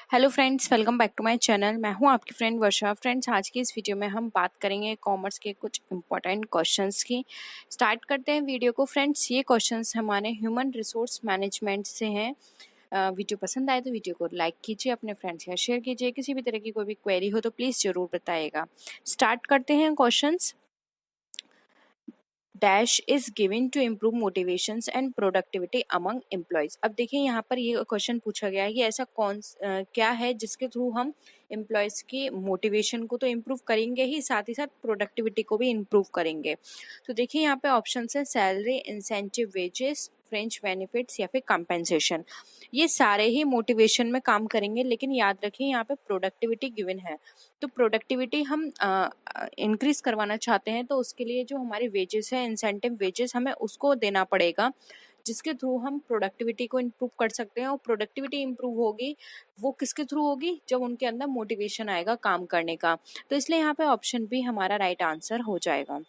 Hello friends, welcome back to my channel. मैं हूं आपकी फ्रेंड वर्षा। फ्रेंड्स, आज की इस वीडियो में हम बात करेंगे कॉमर्स के कुछ इंपॉर्टेंट क्वेश्चंस की। स्टार्ट करते हैं वीडियो को। फ्रेंड्स, ये क्वेश्चंस हमारे ह्यूमन रिसोर्स मैनेजमेंट से हैं। वीडियो पसंद आए तो वीडियो को लाइक कीजिए, अपने फ्रेंड्स या शेयर कीजिए। किसी भी तरह की कोई भी क्वेरी हो तो प्लीज़ ज़रूर बताइएगा। स्टार्ट करते हैं questions. Dash is given to improve motivations and productivity among employees. अब देखिए, यहाँ पर ये क्वेश्चन पूछा गया है कि ऐसा क्या है जिसके थ्रू हम एम्प्लॉयज की मोटिवेशन को तो इम्प्रूव करेंगे ही, साथ प्रोडक्टिविटी को भी इम्प्रूव करेंगे। तो देखिए, यहाँ पे ऑप्शन है salary, incentive, wages, French benefits या फिर कंपेंसेशन। ये सारे ही मोटिवेशन में काम करेंगे, लेकिन याद रखिए यहाँ पे प्रोडक्टिविटी गिवन है। तो प्रोडक्टिविटी हम इंक्रीज करवाना चाहते हैं तो उसके लिए जो हमारे वेजेस है, इंसेंटिव वेजेस, हमें उसको देना पड़ेगा, जिसके थ्रू हम प्रोडक्टिविटी को इम्प्रूव कर सकते हैं। और प्रोडक्टिविटी इम्प्रूव होगी वो किसके थ्रू होगी? जब उनके अंदर मोटिवेशन आएगा काम करने का। तो इसलिए यहाँ पे ऑप्शन बी हमारा राइट आंसर हो जाएगा।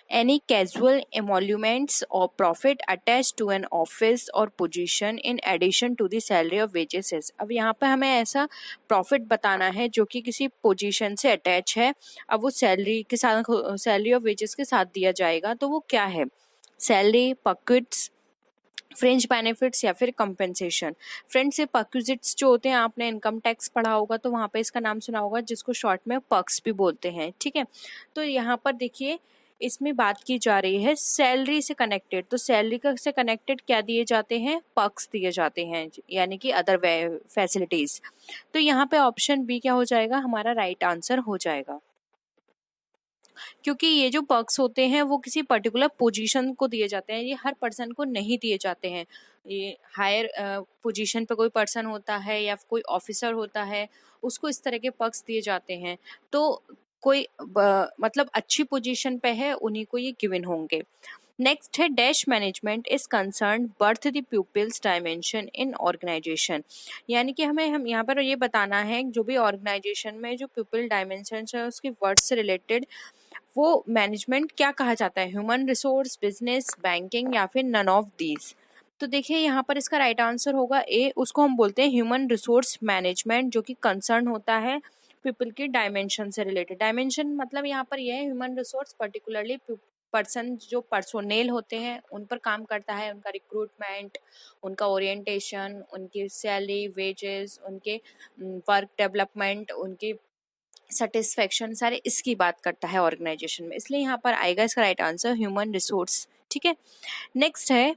Any casual emoluments or profit attached to an office or position in addition to the salary of wages is। अब यहाँ पे हमें ऐसा प्रॉफिट बताना है जो कि किसी पोजीशन से अटैच है। अब वो सैलरी के साथ, सैलरी ऑफ वेजेस के साथ दिया जाएगा, तो वो क्या है? सैलरी, पॉकेट्स, फ्रेंच बेनिफिट्स या फिर कंपेंसेशन। फ्रेंड्स, ये पक्विजिट्स जो होते हैं, आपने इनकम टैक्स पढ़ा होगा तो वहाँ पे इसका नाम सुना होगा, जिसको शॉर्ट में पर्क्स भी बोलते हैं। ठीक है, तो यहाँ पर देखिए, इसमें बात की जा रही है सैलरी से कनेक्टेड। तो सैलरी से कनेक्टेड क्या दिए जाते हैं? पर्क्स दिए जाते हैं, यानी कि अदर फैसिलिटीज। तो यहाँ पे ऑप्शन बी क्या हो जाएगा? हमारा राइट आंसर हो जाएगा, क्योंकि ये जो पर्क्स होते हैं वो किसी पर्टिकुलर पोजीशन को दिए जाते हैं, ये हर पर्सन को नहीं दिए जाते हैं। ये हायर पोजीशन पे कोई पर्सन होता है या कोई ऑफिसर होता है, उसको इस तरह के पर्क्स दिए जाते हैं। तो कोई मतलब अच्छी पोजीशन पे है, उन्हीं को ये गिवन होंगे। नेक्स्ट है डैश मैनेजमेंट इज कंसर्न बर्थ the people's dimension in organisation. यानी कि हम यहाँ पर ये बताना है, जो भी ऑर्गेनाइजेशन में जो प्यूपिल डायमेंशन है उसके वर्ड से रिलेटेड वो मैनेजमेंट क्या कहा जाता है? ह्यूमन रिसोर्स, बिजनेस, बैंकिंग या फिर नन ऑफ दीज। तो देखिए, यहाँ पर इसका राइट आंसर होगा ए। उसको हम बोलते हैं ह्यूमन रिसोर्स मैनेजमेंट, जो कि कंसर्न होता है पीपल की डायमेंशन से रिलेटेड। डायमेंशन मतलब यहाँ पर यह है, ह्यूमन रिसोर्स पर्टिकुलरली पर्सन, जो पर्सोनेल होते हैं उन पर काम करता है, उनका रिक्रूटमेंट, उनका ओरिएंटेशन, उनकी सैलरी, वेजेस, उनके वर्क डेवलपमेंट, उनकी सेटिस्फेक्शन, सारे इसकी बात करता है ऑर्गेनाइजेशन में। इसलिए यहाँ पर आएगा इसका राइट आंसर ह्यूमन रिसोर्स। ठीक है, नेक्स्ट है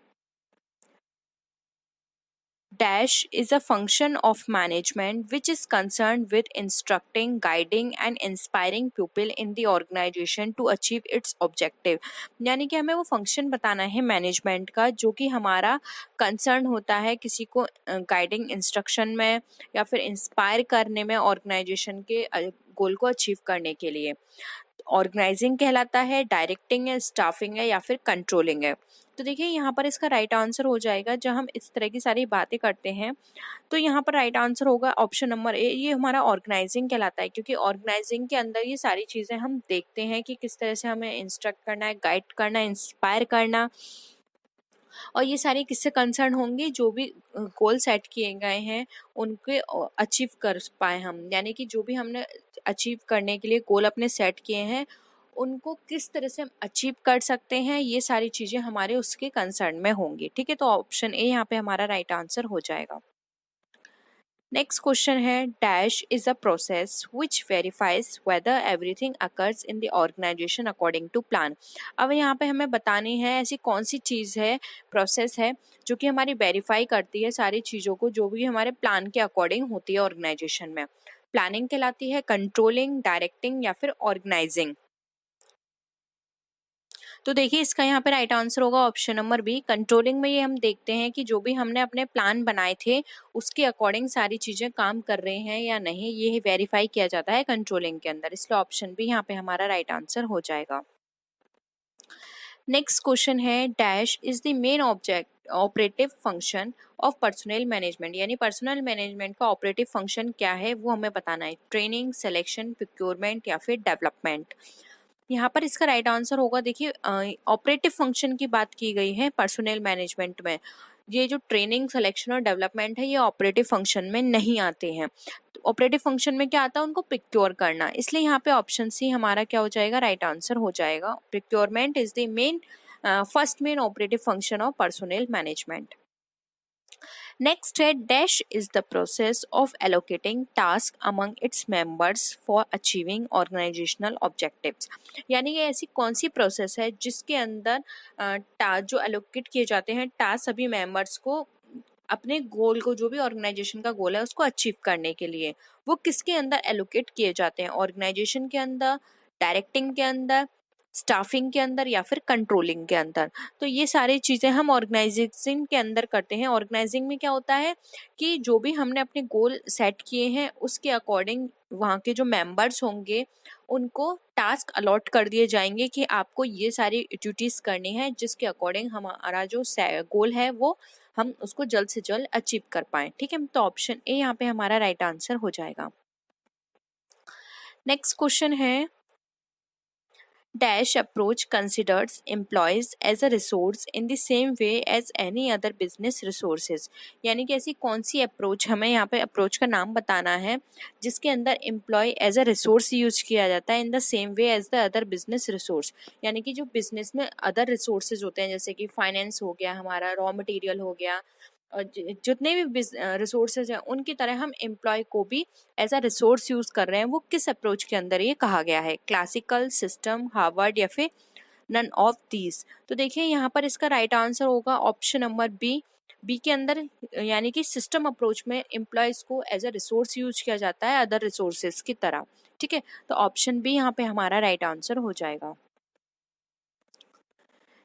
dash is a function of management which is concern with instructing, guiding and inspiring people in the organisation to achieve its objective. यानी कि हमें वो फंक्शन बताना है मैनेजमेंट का, जो कि हमारा कंसर्न होता है किसी को गाइडिंग, इंस्ट्रक्शन में या फिर इंस्पायर करने में, ऑर्गेनाइजेशन के गोल को अचीव करने के लिए। ऑर्गेनाइजिंग कहलाता है, डायरेक्टिंग है, स्टाफिंग है या फिर कंट्रोलिंग है। तो देखिए, यहाँ पर इसका राइट आंसर हो जाएगा, जब हम इस तरह की सारी बातें करते हैं तो यहाँ पर राइट आंसर होगा ऑप्शन नंबर ए। ये हमारा ऑर्गेनाइजिंग कहलाता है, क्योंकि ऑर्गेनाइजिंग के अंदर ये सारी चीज़ें हम देखते हैं कि किस तरह से हमें इंस्ट्रक्ट करना है, गाइड करना है, इंस्पायर करना। और ये सारी किससे कंसर्न होंगे? जो भी गोल सेट किए गए हैं उनके अचीव कर पाए हम, यानी कि जो भी हमने अचीव करने के लिए गोल अपने सेट किए हैं उनको किस तरह से हम अचीव कर सकते हैं, ये सारी चीज़ें हमारे उसके कंसर्न में होंगी। ठीक है, तो ऑप्शन ए यहाँ पे हमारा राइट आंसर हो जाएगा। नेक्स्ट क्वेश्चन है dash is a process which verifies whether everything occurs in the organisation according to plan. अब यहाँ पे हमें बतानी है ऐसी कौन सी चीज़ है, प्रोसेस है, जो कि हमारी वेरीफाई करती है सारी चीज़ों को, जो भी हमारे प्लान के अकॉर्डिंग होती है ऑर्गेनाइजेशन में। प्लानिंग कहलाती है, कंट्रोलिंग, डायरेक्टिंग या फिर ऑर्गेनाइजिंग। तो देखिए, इसका यहाँ पे राइट आंसर होगा ऑप्शन नंबर बी, कंट्रोलिंग में। ये हम देखते हैं कि जो भी हमने अपने प्लान बनाए थे उसके अकॉर्डिंग सारी चीज़ें काम कर रहे हैं या नहीं, ये वेरीफाई किया जाता है कंट्रोलिंग के अंदर। इसलिए ऑप्शन बी यहाँ पे हमारा राइट आंसर हो जाएगा। नेक्स्ट क्वेश्चन है dash is the main object operative function of personal management. यानी पर्सनल मैनेजमेंट का ऑपरेटिव फंक्शन क्या है वो हमें बताना है। ट्रेनिंग, सिलेक्शन, प्रोक्योरमेंट या फिर डेवलपमेंट। यहाँ पर इसका राइट आंसर होगा, देखिए, ऑपरेटिव फंक्शन की बात की गई है पर्सनल मैनेजमेंट में। ये जो ट्रेनिंग, सिलेक्शन और डेवलपमेंट है ये ऑपरेटिव फंक्शन में नहीं आते हैं। तो ऑपरेटिव फंक्शन में क्या आता है, उनको प्रिक्योर करना, इसलिए यहाँ पे ऑप्शन सी हमारा क्या हो जाएगा, राइट आंसर हो जाएगा। Procurement is the main first main operative function of personnel management. Next है dash is the process of allocating task among its members for achieving organisational objectives. यानी कि ऐसी कौन सी प्रोसेस है जिसके अंदर टास्क जो एलोकेट किए जाते हैं टास्क सभी मेंबर्स को अपने गोल को, जो भी ऑर्गेनाइजेशन का गोल है उसको अचीव करने के लिए, वो किसके अंदर एलोकेट किए जाते हैं, ऑर्गेनाइजेशन के अंदर, डायरेक्टिंग के अंदर, स्टाफिंग के अंदर या फिर कंट्रोलिंग के अंदर। तो ये सारी चीज़ें हम ऑर्गेनाइजेशन के अंदर करते हैं। ऑर्गेनाइजिंग में क्या होता है कि जो भी हमने अपने गोल सेट किए हैं उसके अकॉर्डिंग वहाँ के जो मेंबर्स होंगे उनको टास्क अलॉट कर दिए जाएंगे कि आपको ये सारी ड्यूटीज़ करनी है, जिसके अकॉर्डिंग हमारा जो गोल है वो हम उसको जल्द से जल्द अचीव कर पाएँ। ठीक है, तो ऑप्शन ए यहाँ पे हमारा राइट आंसर हो जाएगा। नेक्स्ट क्वेश्चन है dash approach considers employees as a resource in the same way as any other business resources। यानी कि ऐसी कौन सी अप्रोच, हमें यहाँ पे अप्रोच का नाम बताना है जिसके अंदर employee as a resource use किया जाता है in the same way as the other business resource. यानी कि जो बिजनेस में अदर रिसोर्सेज होते हैं जैसे कि फाइनेंस हो गया, हमारा रॉ मटेरियल हो गया, और जितने भी रिसोर्सेज हैं उनकी तरह हम एम्प्लॉय को भी एज अ रिसोर्स यूज कर रहे हैं। वो किस अप्रोच के अंदर ये कहा गया है, क्लासिकल, सिस्टम, हार्वर्ड या फिर नन ऑफ दीज। तो देखिए यहाँ पर इसका राइट आंसर होगा ऑप्शन नंबर बी। बी के अंदर यानी कि सिस्टम अप्रोच में एम्प्लॉयज को एज अ रिसोर्स यूज किया जाता है अदर रिसोर्सेज की तरह। ठीक है, तो ऑप्शन बी यहाँ पे हमारा राइट आंसर हो जाएगा।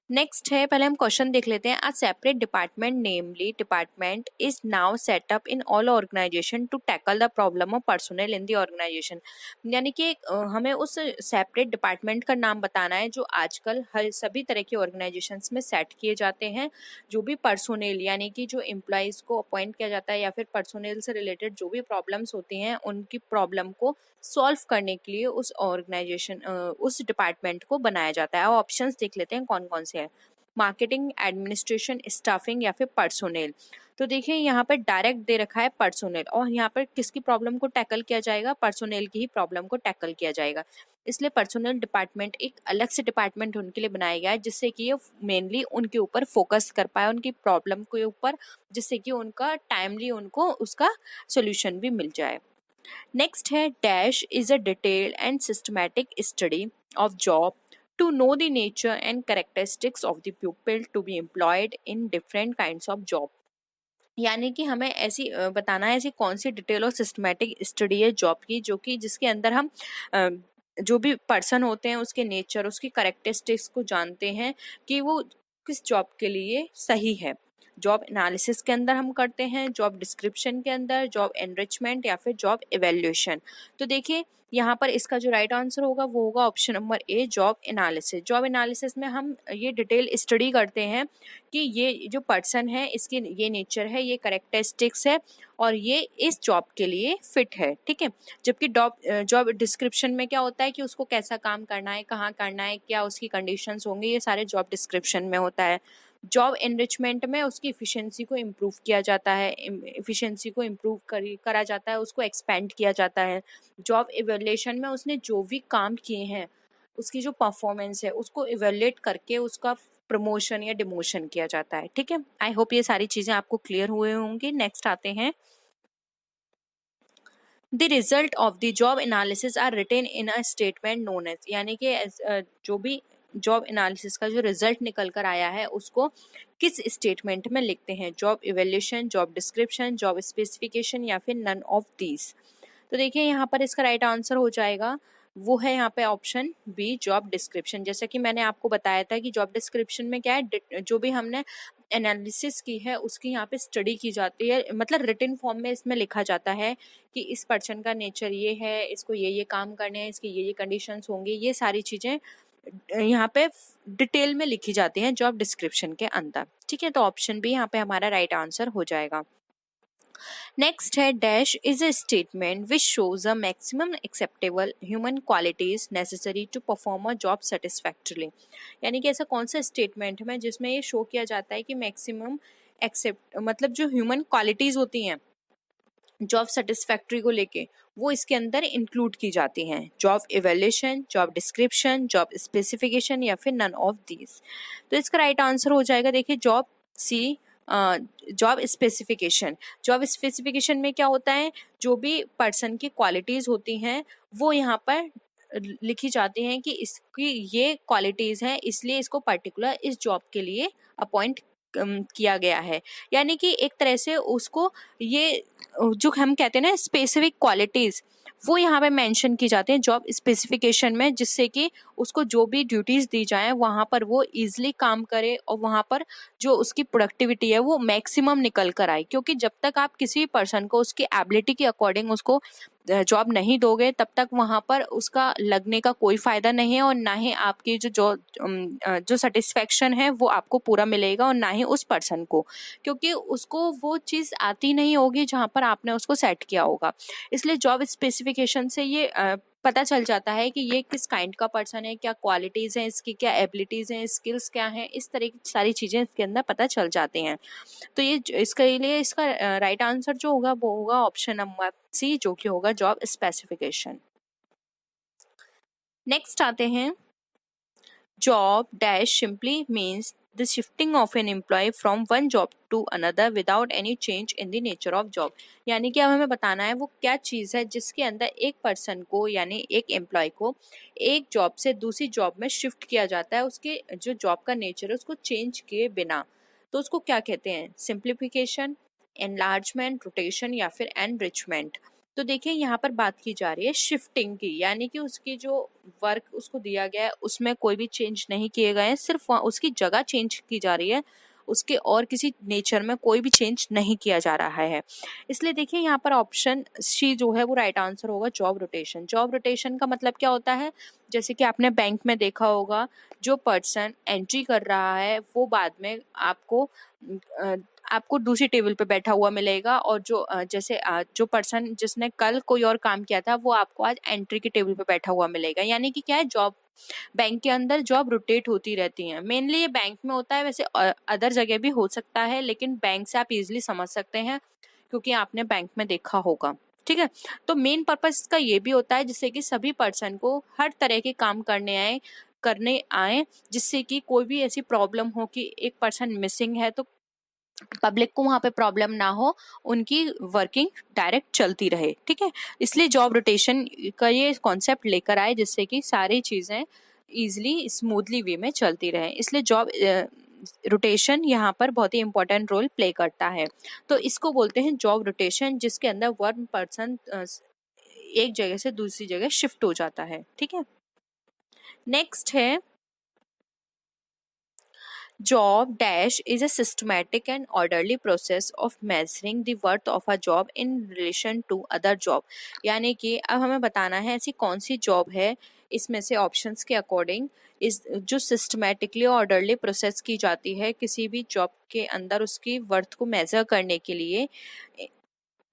नेक्स्ट है, पहले हम क्वेश्चन देख लेते हैं। A separate department namely department is now set up in all organisation to tackle the problem of personnel in the organisation. यानी कि हमें उस सेपरेट डिपार्टमेंट का नाम बताना है जो आजकल हर सभी तरह के ऑर्गेनाइजेशंस में सेट किए जाते हैं। जो भी पर्सोनल यानी कि जो एम्प्लॉयज़ को अपॉइंट किया जाता है या फिर पर्सोनल से रिलेटेड जो भी प्रॉब्लम्स होती हैं उनकी प्रॉब्लम को सॉल्व करने के लिए उस ऑर्गेनाइजेशन उस डिपार्टमेंट को बनाया जाता है। ऑप्शंस देख लेते हैं कौन कौन से हैं। मार्केटिंग, एडमिनिस्ट्रेशन, स्टाफिंग या फिर पर्सोनल। तो देखिए यहाँ पर डायरेक्ट दे रखा है पर्सोनल, और यहाँ पर किसकी प्रॉब्लम को टैकल किया जाएगा, पर्सोनल की ही प्रॉब्लम को टैकल किया जाएगा। इसलिए पर्सोनल डिपार्टमेंट एक अलग से डिपार्टमेंट उनके लिए बनाया गया है जिससे कि ये मेनली उनके ऊपर फोकस कर पाए, उनकी प्रॉब्लम के ऊपर, जिससे कि उनका टाइमली उनको उसका सोल्यूशन भी मिल जाए। नेक्स्ट है dash is a detailed and systematic study of job to know the nature and characteristics of the pupil to be employed in different kinds of job। यानी कि हमें ऐसी बताना है ऐसी कौन सी डिटेल और सिस्टमैटिक स्टडी है जॉब की जो कि जिसके अंदर हम जो भी पर्सन होते हैं उसके नेचर, उसकी करेक्टरिस्टिक्स को जानते हैं कि वो किस जॉब के लिए सही है। जॉब एनालिसिस के अंदर हम करते हैं, जॉब डिस्क्रिप्शन के अंदर, जॉब एनरिचमेंट या फिर जॉब इवेल्यूशन। तो देखिए यहाँ पर इसका जो राइट आंसर होगा वो होगा ऑप्शन नंबर ए, जॉब एनालिसिस। जॉब एनालिसिस में हम ये डिटेल स्टडी करते हैं कि ये जो पर्सन है इसकी ये नेचर है, ये करेक्टरिस्टिक्स है और ये इस जॉब के लिए फिट है। ठीक है, जबकि जॉब डिस्क्रिप्शन में क्या होता है कि उसको कैसा काम करना है, कहाँ करना है, क्या उसकी कंडीशंस होंगे, ये सारे जॉब डिस्क्रिप्शन में होता है। जॉब एनरिचमेंट में उसकी इफ़िशिएंसी को इम्प्रूव किया जाता है, इफ़िशिएंसी को इम्प्रूव करा जाता है, उसको एक्सपेंड किया जाता है। जॉब इवैल्यूएशन में उसने जो भी काम किए हैं उसकी जो परफॉर्मेंस है उसको इवैल्यूएट करके उसका प्रमोशन या डिमोशन किया जाता है। ठीक है, आई होप ये सारी चीज़ें आपको क्लियर हुए होंगे। नेक्स्ट आते हैं, the result of the job analysis are written in a statement known as. यानी कि जो भी जॉब एनालिसिस का जो रिजल्ट निकल कर आया है उसको किस स्टेटमेंट में लिखते हैं, job evaluation, job description, job specification या फिर नन ऑफ दीज। तो देखिए यहाँ पर इसका राइट आंसर हो जाएगा वो है यहाँ पे ऑप्शन बी, जॉब डिस्क्रिप्शन। जैसा कि मैंने आपको बताया था कि जॉब डिस्क्रिप्शन में क्या है, जो भी हमने एनालिसिस की है उसकी यहाँ पे स्टडी की जाती है, मतलब रिटन फॉर्म में इसमें लिखा जाता है कि इस पर्सन का नेचर ये है, इसको ये काम करने हैं, इसकी ये कंडीशंस होंगी, ये सारी चीज़ें यहाँ पे डिटेल में लिखी जाती हैं जॉब डिस्क्रिप्शन के अंदर। ठीक है, तो ऑप्शन बी यहाँ पे हमारा राइट आंसर हो जाएगा। नेक्स्ट है dash is a statement which shows a maximum acceptable human qualities necessary to perform a job satisfactorily. यानी कि ऐसा कौन सा स्टेटमेंट है जिसमें ये शो किया जाता है कि मैक्सिमम एक्सेप्ट मतलब जो ह्यूमन क्वालिटीज होती हैं जॉब सेटिस्फैक्ट्री को लेके, वो इसके अंदर इंक्लूड की जाती हैं। Job evaluation, job description, job specification या फिर नन ऑफ दीज। तो इसका राइट आंसर हो जाएगा देखिए job C, job specification. Job specification में क्या होता है, जो भी पर्सन की क्वालिटीज होती हैं वो यहाँ पर लिखी जाती हैं कि इसकी ये क्वालिटीज हैं, इसलिए इसको पर्टिकुलर इस जॉब के लिए अपॉइंट किया गया है। यानी कि एक तरह से उसको ये जो हम कहते हैं ना स्पेसिफिक क्वालिटीज, वो यहाँ पे मेंशन की जाती हैं जॉब स्पेसिफिकेशन में, जिससे कि उसको जो भी ड्यूटीज दी जाए वहाँ पर वो इजीली काम करे और वहाँ पर जो उसकी प्रोडक्टिविटी है वो मैक्सिमम निकल कर आए। क्योंकि जब तक आप किसी भी पर्सन को उसकी एबिलिटी के अकॉर्डिंग उसको जॉब नहीं दोगे तब तक वहाँ पर उसका लगने का कोई फायदा नहीं है, और ना ही आपकी जो सेटिस्फेक्शन है वो आपको पूरा मिलेगा और ना ही उस पर्सन को, क्योंकि उसको वो चीज़ आती नहीं होगी जहाँ पर आपने उसको सेट किया होगा। इसलिए जॉब स्पेसिफिकेशन से ये पता चल जाता है कि ये किस काइंड का पर्सन है, क्या क्वालिटीज़ हैं इसकी, क्या एबिलिटीज़ हैं, स्किल्स क्या हैं, इस तरह की सारी चीज़ें इसके अंदर पता चल जाती हैं। तो ये इसके लिए इसका राइट आंसर जो होगा वो होगा ऑप्शन नंबर सी, जो कि होगा जॉब स्पेसिफिकेशन। नेक्स्ट आते हैं, job dash simply means the shifting of an employee from one job to another without any change in the nature of job। यानी कि अब हमें बताना है वो क्या चीज़ है जिसके अंदर एक पर्सन को यानी एक एम्प्लॉय को एक जॉब से दूसरी जॉब में शिफ्ट किया जाता है, उसके जो जॉब का नेचर है उसको चेंज किए बिना। तो उसको क्या कहते हैं, सिंप्लीफिकेशन, एनलार्जमेंट, रोटेशन या फिर एनरिचमेंट। तो देखिए यहाँ पर बात की जा रही है शिफ्टिंग की, यानी कि उसकी जो वर्क उसको दिया गया है उसमें कोई भी चेंज नहीं किए गए हैं, सिर्फ वहाँ उसकी जगह चेंज की जा रही है, उसके और किसी नेचर में कोई भी चेंज नहीं किया जा रहा है। इसलिए देखिए यहाँ पर ऑप्शन सी जो है वो राइट आंसर होगा जॉब रोटेशन। जॉब रोटेशन का मतलब क्या होता है, जैसे कि आपने बैंक में देखा होगा जो पर्सन एंट्री कर रहा है वो बाद में अ, आपको दूसरी टेबल पे बैठा हुआ मिलेगा, और जैसे जो पर्सन जिसने कल कोई और काम किया था वो आपको आज एंट्री की टेबल पे बैठा हुआ मिलेगा। यानी कि क्या है, जॉब बैंक के अंदर जॉब रोटेट होती रहती हैं। मेनली ये बैंक में होता है, वैसे अदर जगह भी हो सकता है, लेकिन बैंक से आप इजीली समझ सकते हैं क्योंकि आपने बैंक में देखा होगा। ठीक है, तो मेन पर्पस इसका ये भी होता है जिससे कि सभी पर्सन को हर तरह के काम करने आए, जिससे कि कोई भी ऐसी प्रॉब्लम हो कि एक पर्सन मिसिंग है तो पब्लिक को वहाँ पे प्रॉब्लम ना हो, उनकी वर्किंग डायरेक्ट चलती रहे। ठीक है, इसलिए जॉब रोटेशन का ये कॉन्सेप्ट लेकर आए जिससे कि सारी चीज़ें इजीली स्मूथली वे में चलती रहे। इसलिए जॉब रोटेशन यहाँ पर बहुत ही इंपॉर्टेंट रोल प्ले करता है। तो इसको बोलते हैं जॉब रोटेशन, जिसके अंदर वन पर्सन एक जगह से दूसरी जगह शिफ्ट हो जाता है। ठीक है, नेक्स्ट है, job dash is a systematic and orderly process of measuring the worth of a job in relation to other job। यानी कि अब हमें बताना है ऐसी कौन सी जॉब है इसमें से ऑप्शंस के अकॉर्डिंग इस जो सिस्टमेटिकली ऑर्डरली प्रोसेस की जाती है किसी भी जॉब के अंदर उसकी वर्थ को मेजर करने के लिए,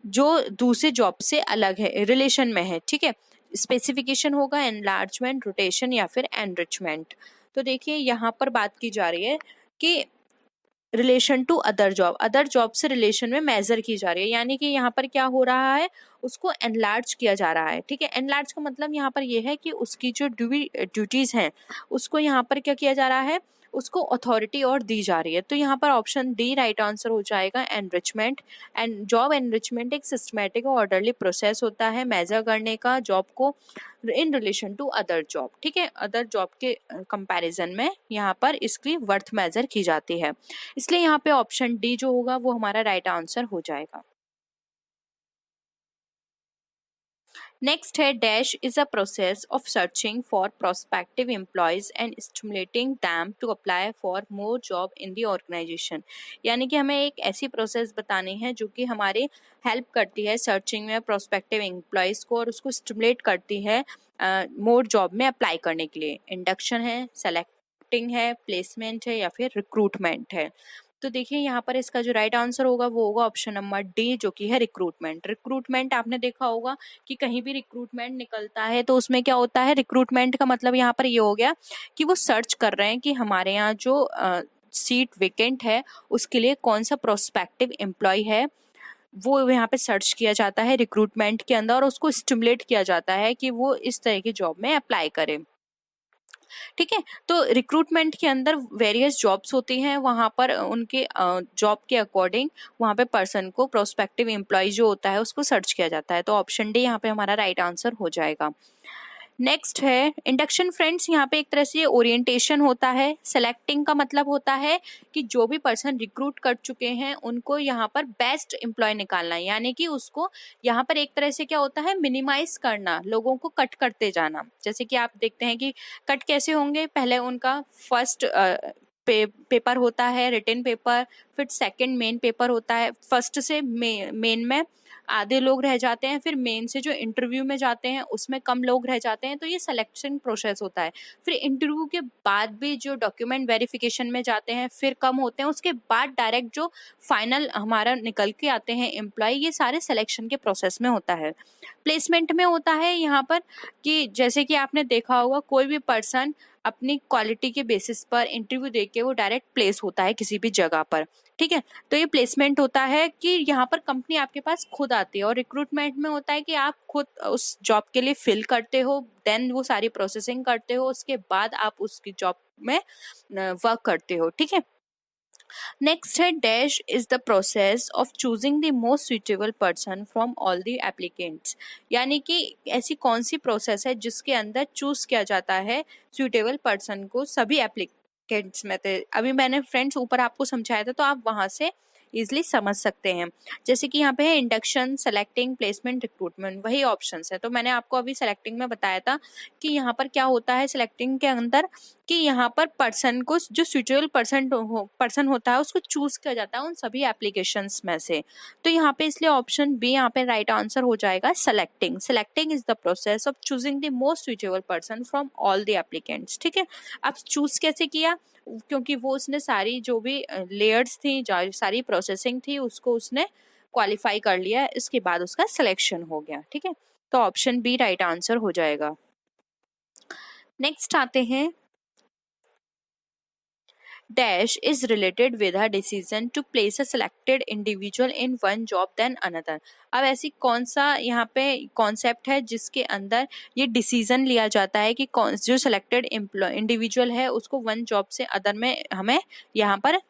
जो दूसरे जॉब से अलग है, रिलेशन में है। ठीक है, स्पेसिफिकेशन होगा एनलार्जमेंट, रोटेशन या फिर एनरिचमेंट। तो देखिए यहाँ पर बात की जा रही है कि रिलेशन टू अदर जॉब से रिलेशन में मेजर की जा रही है, यानी कि यहाँ पर क्या हो रहा है, उसको एनलार्ज किया जा रहा है। ठीक है, एनलार्ज का मतलब यहाँ पर यह है कि उसकी जो ड्यूटीज हैं उसको यहाँ पर क्या किया जा रहा है, उसको अथॉरिटी और दी जा रही है। तो यहाँ पर ऑप्शन डी राइट आंसर हो जाएगा एनरिचमेंट। एंड जॉब एनरिचमेंट एक सिस्टमेटिक और ऑर्डरली प्रोसेस होता है मेजर करने का जॉब को in relation to other job. ठीक है, अदर जॉब के कंपैरिजन में यहाँ पर इसकी वर्थ मेजर की जाती है। इसलिए यहाँ पे ऑप्शन डी जो होगा वो हमारा राइट आंसर हो जाएगा। नेक्स्ट है, dash is a process of searching for prospective employees and stimulating them to apply for more job in the organisation. यानी कि हमें एक ऐसी प्रोसेस बतानी है जो कि हमारे हेल्प करती है सर्चिंग में प्रोस्पेक्टिव एम्प्लॉयज को और उसको स्टिमुलेट करती है मोर जॉब में अप्लाई करने के लिए। इंडक्शन है, सेलेक्टिंग है, प्लेसमेंट है या फिर रिक्रूटमेंट है। तो देखिए यहाँ पर इसका जो राइट आंसर होगा वो होगा ऑप्शन नंबर डी, जो कि है रिक्रूटमेंट। रिक्रूटमेंट आपने देखा होगा कि कहीं भी रिक्रूटमेंट निकलता है तो उसमें क्या होता है, रिक्रूटमेंट का मतलब यहाँ पर ये हो गया कि वो सर्च कर रहे हैं कि हमारे यहाँ जो सीट वेकेंट है उसके लिए कौन सा प्रोस्पेक्टिव एम्प्लॉय है वो यहाँ पे सर्च किया जाता है रिक्रूटमेंट के अंदर, और उसको स्टिमुलेट किया जाता है कि वो इस तरह की जॉब में अप्लाई करे। ठीक है, तो रिक्रूटमेंट के अंदर वेरियस जॉब्स होती हैं, वहां पर उनके जॉब के अकॉर्डिंग वहां पे पर्सन को प्रोस्पेक्टिव एम्प्लॉय जो होता है उसको सर्च किया जाता है। तो ऑप्शन डी यहाँ पे हमारा राइट आंसर हो जाएगा। नेक्स्ट है इंडक्शन फ्रेंड्स। यहाँ पे एक तरह से ओरिएंटेशन होता है। सेलेक्टिंग का मतलब होता है कि जो भी पर्सन रिक्रूट कर चुके हैं उनको यहाँ पर बेस्ट एम्प्लॉय निकालना है, यानी कि उसको यहाँ पर एक तरह से क्या होता है मिनिमाइज करना, लोगों को कट करते जाना। जैसे कि आप देखते हैं कि कट कैसे होंगे, पहले उनका फर्स्ट पेपर होता है रिटन पेपर, फिर सेकंड मेन पेपर होता है, फर्स्ट से मेन में आधे लोग रह जाते हैं, फिर मेन से जो इंटरव्यू में जाते हैं उसमें कम लोग रह जाते हैं, तो ये सिलेक्शन प्रोसेस होता है। फिर इंटरव्यू के बाद भी जो डॉक्यूमेंट वेरिफिकेशन में जाते हैं फिर कम होते हैं, उसके बाद डायरेक्ट जो फाइनल हमारा निकल के आते हैं एम्प्लॉय, ये सारे सिलेक्शन के प्रोसेस में होता है। प्लेसमेंट में होता है यहाँ पर कि जैसे कि आपने देखा होगा कोई भी पर्सन अपनी क्वालिटी के बेसिस पर इंटरव्यू देके वो डायरेक्ट प्लेस होता है किसी भी जगह पर। ठीक है, तो ये प्लेसमेंट होता है कि यहाँ पर कंपनी आपके पास खुद आती है, और रिक्रूटमेंट में होता है कि आप खुद उस जॉब के लिए फिल करते हो, देन वो सारी प्रोसेसिंग करते हो, उसके बाद आप उसकी जॉब में वर्क करते हो। ठीक है, नेक्स्ट है dash is the process of choosing the most suitable person from all the applicants, यानी कि ऐसी कौन सी प्रोसेस है जिसके अंदर चूज किया जाता है सुइटेबल पर्सन को सभी एप्लीकेंट्स में थे। अभी मैंने फ्रेंड्स ऊपर आपको समझाया था तो आप वहां से इजिली समझ सकते हैं। जैसे कि यहाँ पे है इंडक्शन, सेलेक्टिंग, प्लेसमेंट, रिक्रूटमेंट, वही ऑप्शंस है। तो मैंने आपको अभी सेलेक्टिंग में बताया था कि यहाँ पर क्या होता है सिलेक्टिंग के अंदर कि यहाँ पर पर्सन को जो सुइटेबल पर्सन होता है उसको चूज किया जाता है उन सभी एप्लीकेशंस में से। तो यहाँ पे इसलिए ऑप्शन बी यहाँ पे राइट आंसर हो जाएगा selecting. Selecting is the process of choosing the most suitable person from all the applicants. ठीक है, अब चूज कैसे किया, क्योंकि वो उसने सारी जो भी लेयर्स थी, सारी प्रोसेसिंग थी, उसको उसने क्वालिफाई कर लिया, इसके बाद उसका सिलेक्शन हो गया। ठीक है, तो ऑप्शन बी राइट आंसर हो जाएगा। नेक्स्ट आते हैं dash is related with a decision to place a selected individual in one job than another। अब ऐसी कौन सा यहाँ पे कॉन्सेप्ट है जिसके अंदर ये डिसीजन लिया जाता है कि कौन जो सिलेक्टेड इंडिविजुअल है उसको वन जॉब से अदर में हमें यहाँ पर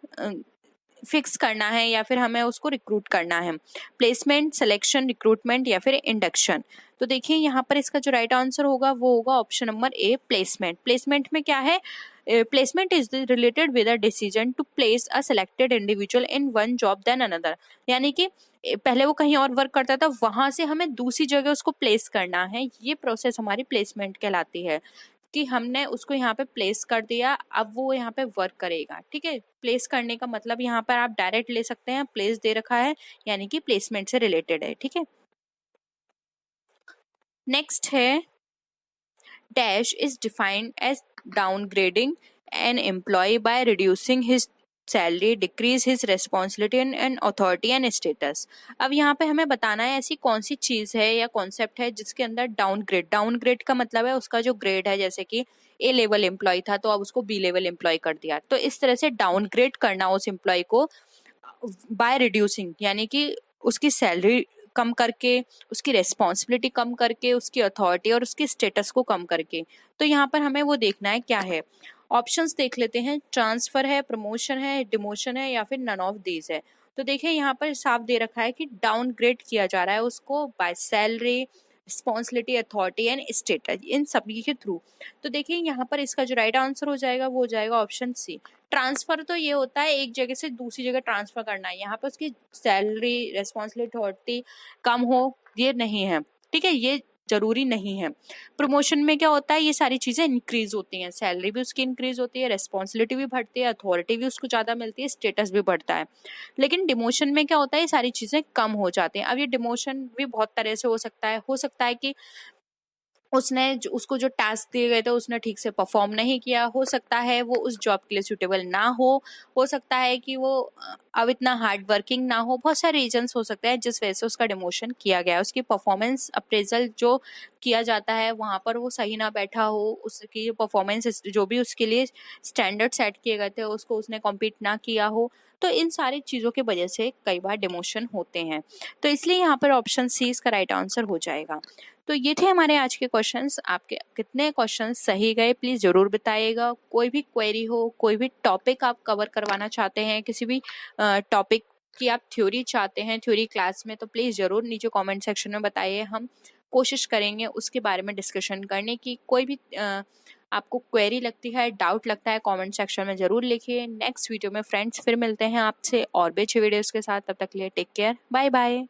फिक्स करना है या फिर हमें उसको रिक्रूट करना है। प्लेसमेंट, सिलेक्शन, रिक्रूटमेंट या फिर इंडक्शन। तो देखिए यहाँ पर इसका जो राइट आंसर होगा वो होगा option number A placement. Placement में क्या है, placement is related with a decision to place a selected individual in one job then another, यानी कि पहले वो कहीं और वर्क करता था, वहां से हमें दूसरी जगह उसको प्लेस करना है, ये प्रोसेस हमारी प्लेसमेंट कहलाती है कि हमने उसको यहाँ पे प्लेस कर दिया, अब वो यहाँ पे वर्क करेगा। ठीक है, प्लेस करने का मतलब यहाँ पर आप डायरेक्ट ले सकते हैं, प्लेस दे रखा है यानी कि प्लेसमेंट से रिलेटेड है। ठीक है, नेक्स्ट है dash is defined as downgrading an employee by reducing his salary, decrease his responsibility and authority and status. अब यहाँ पे हमें बताना है ऐसी कौन सी चीज है या कॉन्सेप्ट है जिसके अंदर डाउनग्रेड का मतलब है उसका जो ग्रेड है, जैसे कि ए लेवल एम्प्लॉय था तो अब उसको बी लेवल एम्प्लॉय कर दिया, तो इस तरह से डाउनग्रेड करना उस एम्प्लॉय को बाय रिड्यूसिंग, यानी कि उसकी सैलरी कम करके, उसकी रेस्पॉन्सिबिलिटी कम करके, उसकी अथॉरिटी और उसकी स्टेटस को कम करके। तो यहाँ पर हमें वो देखना है क्या है। ऑप्शंस देख लेते हैं, ट्रांसफर है, प्रमोशन है, डिमोशन है या फिर नन ऑफ दीज है। तो देखिए यहाँ पर साफ दे रखा है कि डाउनग्रेड किया जा रहा है उसको by salary, responsibility, authority and status, इन सभी के थ्रू। तो देखिए यहाँ पर इसका जो राइट आंसर हो जाएगा वो हो जाएगा ऑप्शन सी। ट्रांसफर तो ये होता है एक जगह से दूसरी जगह ट्रांसफर करना है, यहाँ पर उसकी सैलरी, रेस्पॉन्सिबिलिटी, अथॉरिटी कम हो ये नहीं है। ठीक है, ये जरूरी नहीं है। प्रमोशन में क्या होता है, ये सारी चीजें इंक्रीज होती हैं, सैलरी भी उसकी इंक्रीज होती है, रेस्पॉन्सिबिलिटी भी बढ़ती है, अथॉरिटी भी उसको ज्यादा मिलती है, स्टेटस भी बढ़ता है। लेकिन डिमोशन में क्या होता है, ये सारी चीजें कम हो जाती हैं। अब ये डिमोशन भी बहुत तरह से हो सकता है कि उसको जो टास्क दिए गए थे उसने ठीक से परफॉर्म नहीं किया, हो सकता है वो उस जॉब के लिए सूटेबल ना हो सकता है कि वो अब इतना हार्ड वर्किंग ना हो, बहुत सारे रीजंस हो सकते हैं जिस वजह से उसका डिमोशन किया गया है। उसकी परफॉर्मेंस अप्रेजल जो किया जाता है वहाँ पर वो सही ना बैठा हो, उसकी परफॉर्मेंस जो भी उसके लिए स्टैंडर्ड सेट किए गए थे उसको उसने कॉम्पीट ना किया हो, तो इन सारी चीज़ों की वजह से कई बार डिमोशन होते हैं। तो इसलिए यहाँ पर ऑप्शन सी इसका राइट आंसर हो जाएगा। तो ये थे हमारे आज के क्वेश्चंस। आपके कितने क्वेश्चंस सही गए प्लीज़ ज़रूर बताइएगा। कोई भी क्वेरी हो, कोई भी टॉपिक आप कवर करवाना चाहते हैं, किसी भी टॉपिक की आप थ्योरी चाहते हैं थ्योरी क्लास में, तो प्लीज़ ज़रूर नीचे कमेंट सेक्शन में बताइए। हम कोशिश करेंगे उसके बारे में डिस्कशन करने की। कोई भी आपको क्वेरी लगती है, डाउट लगता है, कमेंट सेक्शन में ज़रूर लिखिए। नेक्स्ट वीडियो में फ्रेंड्स फिर मिलते हैं आपसे और भी अच्छे वीडियोज़ के साथ। तब तक के लिए टेक केयर, बाय बाय।